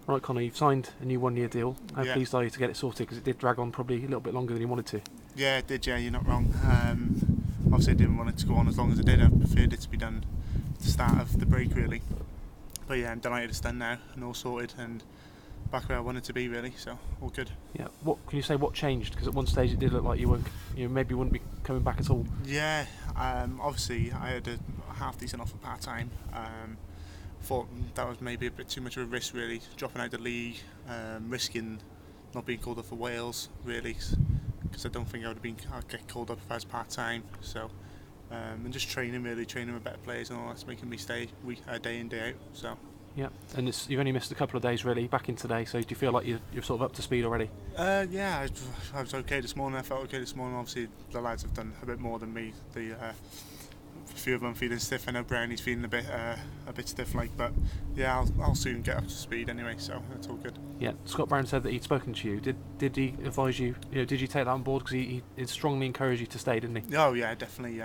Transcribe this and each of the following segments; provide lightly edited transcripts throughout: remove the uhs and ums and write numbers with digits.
Right, Connor, you've signed a new one-year deal. How Yeah. pleased are you to get it sorted? Because it did drag on probably a little bit longer than you wanted to. Yeah, it did, yeah, you're not wrong. Obviously I didn't want it to go on as long as it did. I preferred it to be done at the start of the break, really. But yeah, I'm delighted it's done now and all sorted and back where I wanted to be, really, so all good. Yeah. What can you say? What changed? Because at one stage it did look like maybe wouldn't be coming back at all. Yeah, obviously I had a half decent offer part-time. Thought that was maybe a bit too much of a risk, really, dropping out the league, risking not being called up for Wales, really, because I don't think I'd get called up if I was part-time. So and just training with better players and all that's making me stay day in, day out. So Yeah. And you've only missed a couple of days really, back in today. So do you feel like you're sort of up to speed already? yeah, I was okay this morning. I felt okay this morning. Obviously the lads have done a bit more than me. A few of them feeling stiff. I know Brownie's feeling a bit stiff, but yeah, I'll soon get up to speed anyway. So that's all good. Yeah. Scott Brown said that he'd spoken to you. Did he advise you? Did you take that on board? Because he strongly encouraged you to stay, didn't he? Oh yeah, definitely.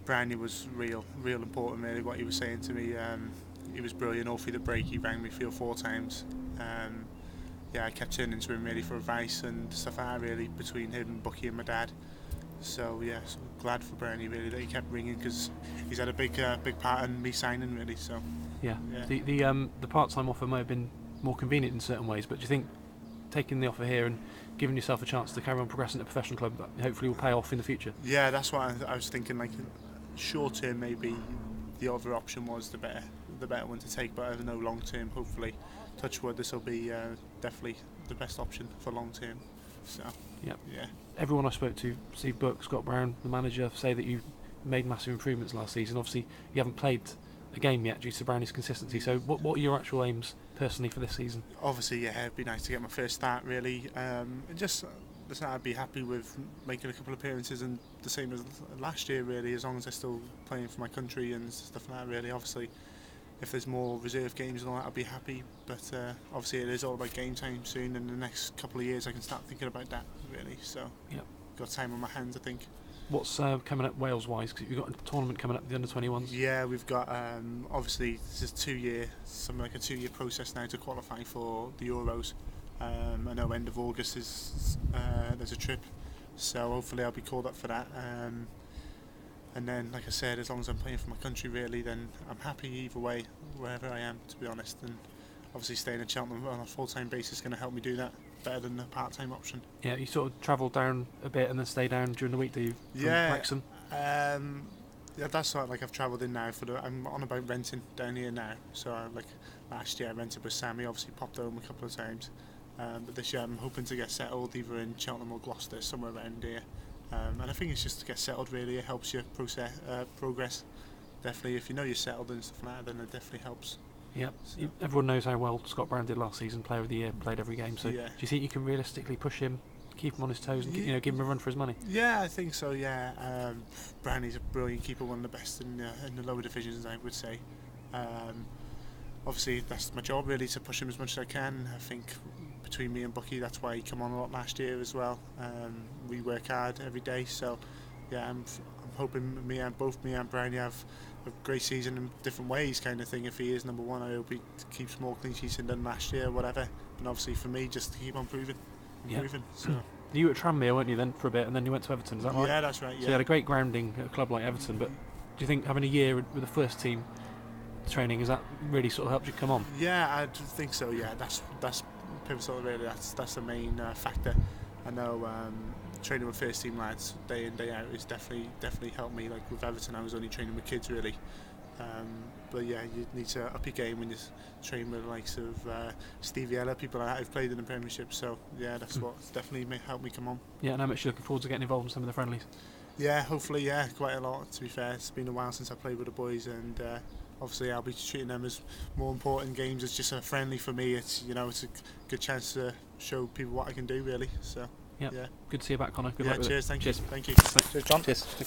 Brownie was real important. Really, what he was saying to me. He was brilliant all through the break. He rang me 3 or 4 times. Yeah, I kept turning to him really for advice and stuff like that, really, between him and Bucky and my dad. So yeah, so glad for Brownie really that he kept ringing, because he's had a big part in me signing, really. So Yeah. yeah. The part-time offer may have been more convenient in certain ways, but do you think taking the offer here and giving yourself a chance to carry on progressing at a professional club hopefully will pay off in the future? Yeah, that's what I was thinking. Short term, maybe the other option was the better one to take, but I know long term, hopefully, touch wood, this will be definitely the best option for long term. So Yep. yeah. Everyone I spoke to, Steve Book, Scott Brown, the manager, say that you made massive improvements last season. Obviously, you haven't played a game yet due to Brownie's consistency. So, what are your actual aims personally for this season? Obviously, yeah, it'd be nice to get my first start, really. I'd be happy with making a couple of appearances, and the same as last year, really, as long as I'm still playing for my country and stuff like that, really. Obviously, if there's more reserve games and all that, I'll be happy. But obviously, it is all about game time soon, and the next couple of years I can start thinking about that, really. So, Yep. got time on my hands, I think. What's coming up Wales-wise? Because you've got a tournament coming up, the Under-21s. Yeah, we've got obviously this is something like a 2-year process now to qualify for the Euros. I know end of August is there's a trip, so hopefully I'll be called up for that. And then, like I said, as long as I'm playing for my country, really, then I'm happy either way, wherever I am, to be honest. And obviously staying in Cheltenham on a full-time basis is going to help me do that better than the part-time option. Yeah, you sort of travel down a bit and then stay down during the week, do you? From Wrexham? Yeah, that's sort of like I've travelled in now I'm on about renting down here now. So last year I rented with Sammy, obviously popped home a couple of times. But this year I'm hoping to get settled either in Cheltenham or Gloucester, somewhere around here. And I think it's just to get settled, really. It helps you progress. Definitely, if you know you're settled and stuff like that, then it definitely helps. Yeah, So. everyone knows how well Scott Brown did last season, Player of the Year, played every game. So, Yeah. do you think you can realistically push him, keep him on his toes, and give him a run for his money? Yeah, I think so. Yeah, Brownie's a brilliant keeper, one of the best in the lower divisions, I would say. Obviously, that's my job, really, to push him as much as I can. I think between me and Bucky, that's why he came on a lot last year as well. We work hard every day, so yeah, I'm hoping both me and Brownie have a great season in different ways, kind of thing. If he is number one, I hope he keeps more clean sheets than last year, whatever. And obviously for me, just to keep on improving. So. You were at Tranmere, weren't you, then for a bit, and then you went to Everton? Is that right? Yeah, that's right. Yeah. So you had a great grounding at a club like Everton, but do you think having a year with the first team training, has that really sort of helped you come on? Yeah, I think so. Yeah, that's pivotal, really. That's the main factor. I know training with first team lads day in, day out is definitely helped me. Like with Everton, I was only training with kids, really. But yeah, you need to up your game when you train with the likes of Stevie Ella, people like that who've played in the Premiership. So yeah, that's what's definitely helped me come on. Yeah, and how much are you looking forward to getting involved in some of the friendlies? Yeah, hopefully, yeah, quite a lot. To be fair, it's been a while since I played with the boys, and obviously I'll be treating them as more important games as just a friendly for me. It's it's a good chance to show people what I can do, really. So Yep. yeah, Good to see you back, Connor. Good yeah. luck with Cheers, it. thank Cheers. you, thank you. Thanks. Cheers, John. Cheers.